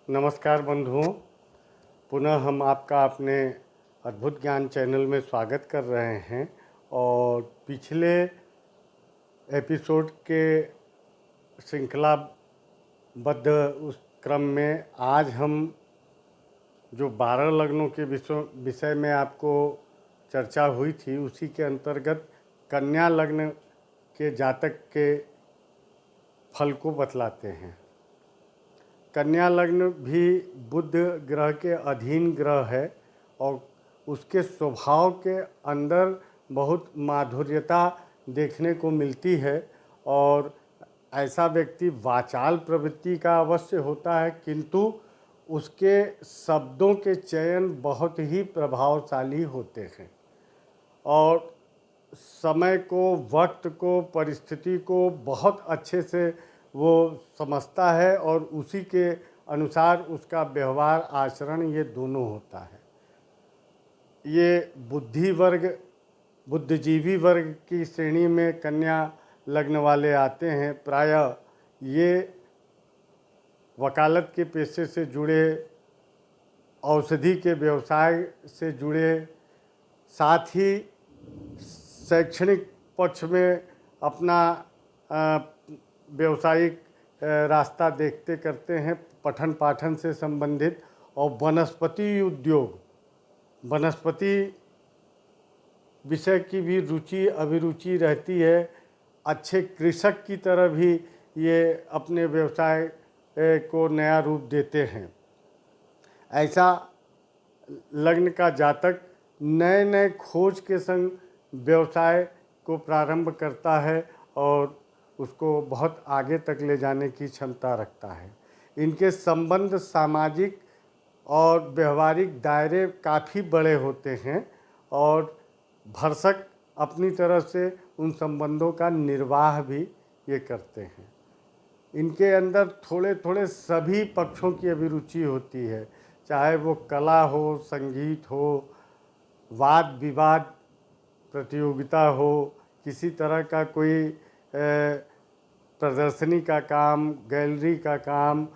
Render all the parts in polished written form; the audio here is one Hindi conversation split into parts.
नमस्कार बंधुओं, पुनः हम आपका अपने अद्भुत ज्ञान चैनल में स्वागत कर रहे हैं। और पिछले एपिसोड के श्रृंखलाबद्ध उस क्रम में आज हम जो 12 लग्नों के विषय में आपको चर्चा हुई थी, उसी के अंतर्गत कन्या लग्न के जातक के फल को बतलाते हैं। कन्या लग्न भी बुध ग्रह के अधीन ग्रह है और उसके स्वभाव के अंदर बहुत माधुर्यता देखने को मिलती है और ऐसा व्यक्ति वाचाल प्रवृत्ति का अवश्य होता है, किंतु उसके शब्दों के चयन बहुत ही प्रभावशाली होते हैं और समय को, वक्त को, परिस्थिति को बहुत अच्छे से वो समझता है और उसी के अनुसार उसका व्यवहार, आचरण ये दोनों होता है। ये बुद्धिजीवी वर्ग की श्रेणी में कन्या लग्न वाले आते हैं। प्रायः ये वकालत के पेशे से जुड़े, औषधि के व्यवसाय से जुड़े, साथ ही शैक्षणिक पक्ष में अपना व्यावसायिक रास्ता देखते करते हैं, पठन पाठन से संबंधित, और वनस्पति उद्योग, वनस्पति विषय की भी रुचि अभिरुचि रहती है। अच्छे कृषक की तरह भी ये अपने व्यवसाय को नया रूप देते हैं। ऐसा लग्न का जातक नए नए खोज के संग व्यवसाय को प्रारंभ करता है और उसको बहुत आगे तक ले जाने की क्षमता रखता है। इनके संबंध सामाजिक और व्यवहारिक दायरे काफ़ी बड़े होते हैं और भरसक अपनी तरफ से उन संबंधों का निर्वाह भी ये करते हैं। इनके अंदर थोड़े थोड़े सभी पक्षों की अभिरुचि होती है, चाहे वो कला हो, संगीत हो, वाद विवाद प्रतियोगिता हो, किसी तरह का कोई प्रदर्शनी का काम, गैलरी का काम,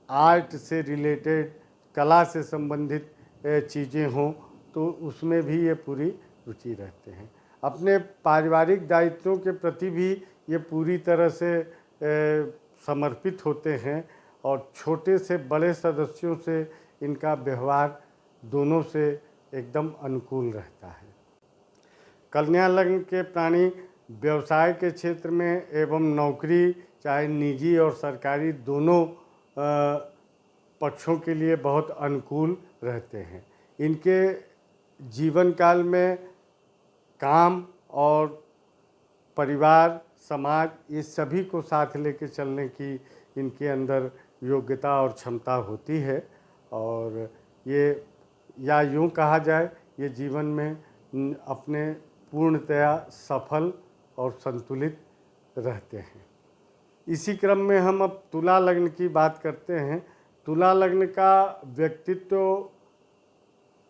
आर्ट से रिलेटेड, कला से संबंधित चीज़ें हों, तो उसमें भी ये पूरी रुचि रहते हैं। अपने पारिवारिक दायित्वों के प्रति भी ये पूरी तरह से समर्पित होते हैं और छोटे से बड़े सदस्यों से इनका व्यवहार दोनों से एकदम अनुकूल रहता है। कन्या लग्न के प्राणी व्यवसाय के क्षेत्र में एवं नौकरी, चाहे निजी और सरकारी, दोनों पक्षों के लिए बहुत अनुकूल रहते हैं। इनके जीवन काल में काम और परिवार, समाज, ये सभी को साथ लेके चलने की इनके अंदर योग्यता और क्षमता होती है और ये, या यूँ कहा जाए, ये जीवन में अपने पूर्णतया सफल और संतुलित रहते हैं। इसी क्रम में हम अब तुला लग्न की बात करते हैं। तुला लग्न का व्यक्तित्व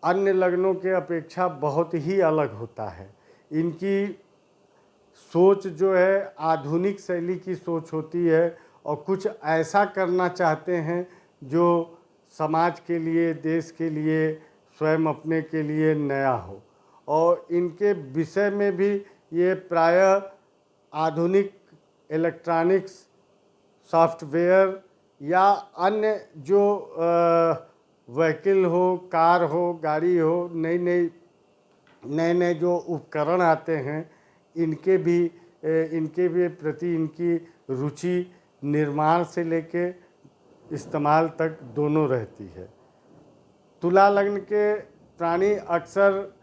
अन्य लग्नों के अपेक्षा बहुत ही अलग होता है। इनकी सोच जो है आधुनिक शैली की सोच होती है और कुछ ऐसा करना चाहते हैं जो समाज के लिए, देश के लिए, स्वयं अपने के लिए नया हो। और इनके विषय में भी ये प्रायः आधुनिक इलेक्ट्रॉनिक्स, सॉफ्टवेयर या अन्य जो व्हीकल हो, कार हो, गाड़ी हो, नए जो उपकरण आते हैं, इनके भी प्रति इनकी रुचि निर्माण से लेके इस्तेमाल तक दोनों रहती है। तुला लग्न के प्राणी अक्सर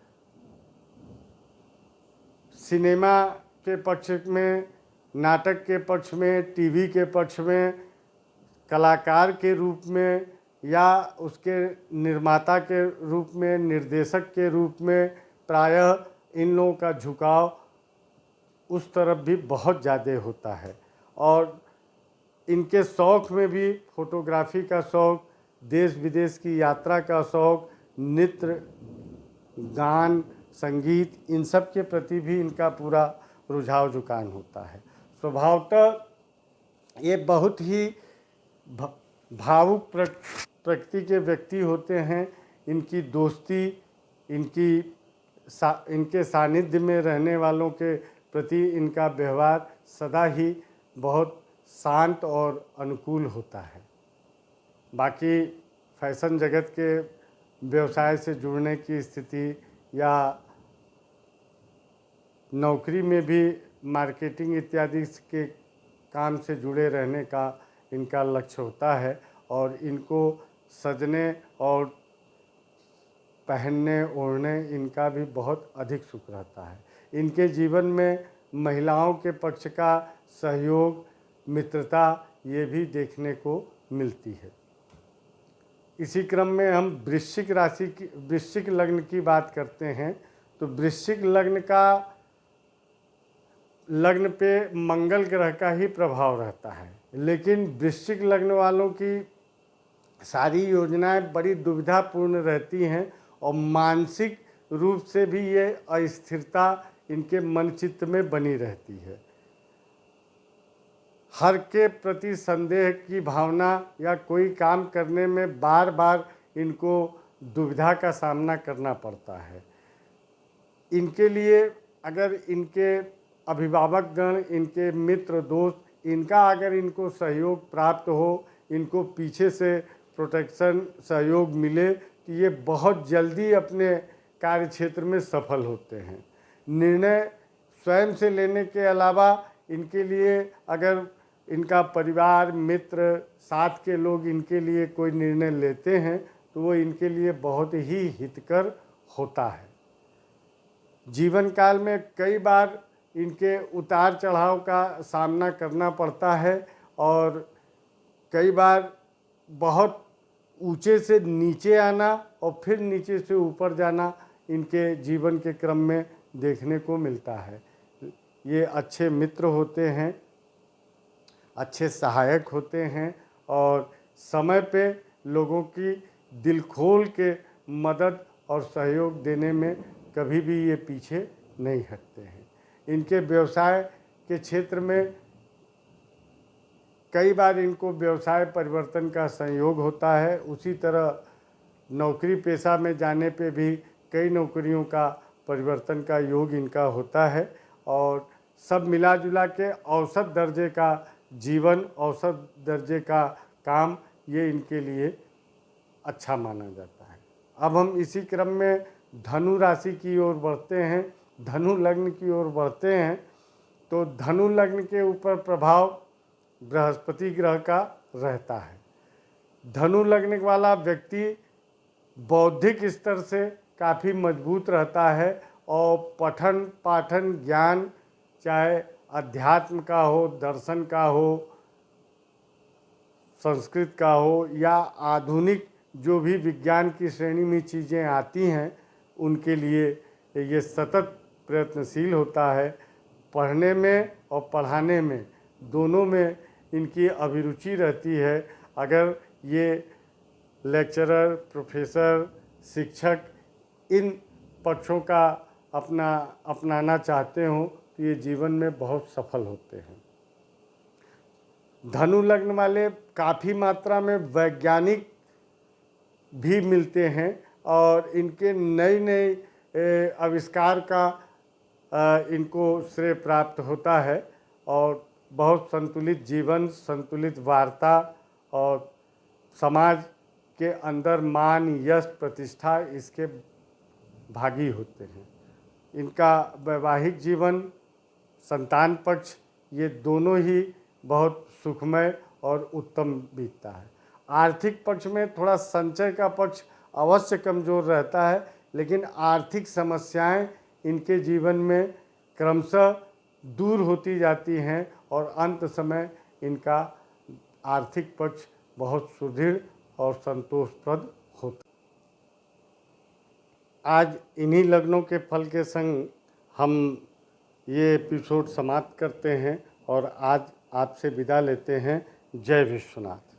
सिनेमा के पक्ष में, नाटक के पक्ष में, टीवी के पक्ष में, कलाकार के रूप में या उसके निर्माता के रूप में, निर्देशक के रूप में, प्रायः इन लोगों का झुकाव उस तरफ भी बहुत ज़्यादा होता है। और इनके शौक़ में भी फोटोग्राफी का शौक़, देश विदेश की यात्रा का शौक़, नृत्य, गान, संगीत, इन सब के प्रति भी इनका पूरा रुझाव झुकान होता है। स्वभावतः ये बहुत ही भावुक प्रकृति के व्यक्ति होते हैं, इनकी दोस्ती, इनके सानिध्य में रहने वालों के प्रति इनका व्यवहार सदा ही बहुत शांत और अनुकूल होता है। बाकी फैशन जगत के व्यवसाय से जुड़ने की स्थिति या नौकरी में भी मार्केटिंग इत्यादि के काम से जुड़े रहने का इनका लक्ष्य होता है और इनको सजने और पहनने ओढ़ने इनका भी बहुत अधिक सुख रहता है। इनके जीवन में महिलाओं के पक्ष का सहयोग, मित्रता ये भी देखने को मिलती है। इसी क्रम में हम वृश्चिक लग्न की बात करते हैं तो वृश्चिक लग्न पे मंगल ग्रह का ही प्रभाव रहता है, लेकिन वृश्चिक लग्न वालों की सारी योजनाएं बड़ी दुविधापूर्ण रहती हैं और मानसिक रूप से भी ये अस्थिरता इनके मन चित्त में बनी रहती है। हर के प्रति संदेह की भावना या कोई काम करने में बार बार इनको दुविधा का सामना करना पड़ता है। इनके लिए अगर इनके अभिभावकगण, इनके मित्र दोस्त, इनका अगर इनको सहयोग प्राप्त हो, इनको पीछे से प्रोटेक्शन सहयोग मिले तो ये बहुत जल्दी अपने कार्य क्षेत्र में सफल होते हैं। निर्णय स्वयं से लेने के अलावा इनके लिए अगर इनका परिवार, मित्र, साथ के लोग इनके लिए कोई निर्णय लेते हैं तो वो इनके लिए बहुत ही हितकर होता है। जीवन काल में कई बार इनके उतार चढ़ाव का सामना करना पड़ता है और कई बार बहुत ऊंचे से नीचे आना और फिर नीचे से ऊपर जाना इनके जीवन के क्रम में देखने को मिलता है। ये अच्छे मित्र होते हैं, अच्छे सहायक होते हैं और समय पे लोगों की दिल खोल के मदद और सहयोग देने में कभी भी ये पीछे नहीं हटते हैं। इनके व्यवसाय के क्षेत्र में कई बार इनको व्यवसाय परिवर्तन का संयोग होता है। उसी तरह नौकरी पेशा में जाने पे भी कई नौकरियों का परिवर्तन का योग इनका होता है और सब मिला जुला के औसत दर्जे का जीवन, औसत दर्जे का काम ये इनके लिए अच्छा माना जाता है। अब हम इसी क्रम में धनु राशि की ओर बढ़ते हैं, धनु लग्न की ओर बढ़ते हैं। तो धनु लग्न के ऊपर प्रभाव बृहस्पति ग्रह का रहता है। धनु लग्न वाला व्यक्ति बौद्धिक स्तर से काफ़ी मजबूत रहता है और पठन पाठन ज्ञान, चाहे अध्यात्म का हो, दर्शन का हो, संस्कृत का हो या आधुनिक जो भी विज्ञान की श्रेणी में चीज़ें आती हैं उनके लिए ये सतत प्रयत्नशील होता है। पढ़ने में और पढ़ाने में दोनों में इनकी अभिरुचि रहती है। अगर ये लेक्चरर, प्रोफेसर, शिक्षक इन पक्षों का अपनाना चाहते हों तो ये जीवन में बहुत सफल होते हैं। धनु लग्न वाले काफ़ी मात्रा में वैज्ञानिक भी मिलते हैं और इनके नए नए आविष्कार का इनको श्रेय प्राप्त होता है और बहुत संतुलित जीवन, संतुलित वार्ता और समाज के अंदर मान, यश, प्रतिष्ठा इसके भागी होते हैं। इनका वैवाहिक जीवन, संतान पक्ष ये दोनों ही बहुत सुखमय और उत्तम बीतता है। आर्थिक पक्ष में थोड़ा संचय का पक्ष अवश्य कमज़ोर रहता है, लेकिन आर्थिक समस्याएं इनके जीवन में क्रमशः दूर होती जाती हैं और अंत समय इनका आर्थिक पक्ष बहुत सुदृढ़ और संतोषप्रद होता है। आज इन्हीं लग्नों के फल के संग हम ये एपिसोड समाप्त करते हैं और आज आपसे विदा लेते हैं। जय विश्वनाथ।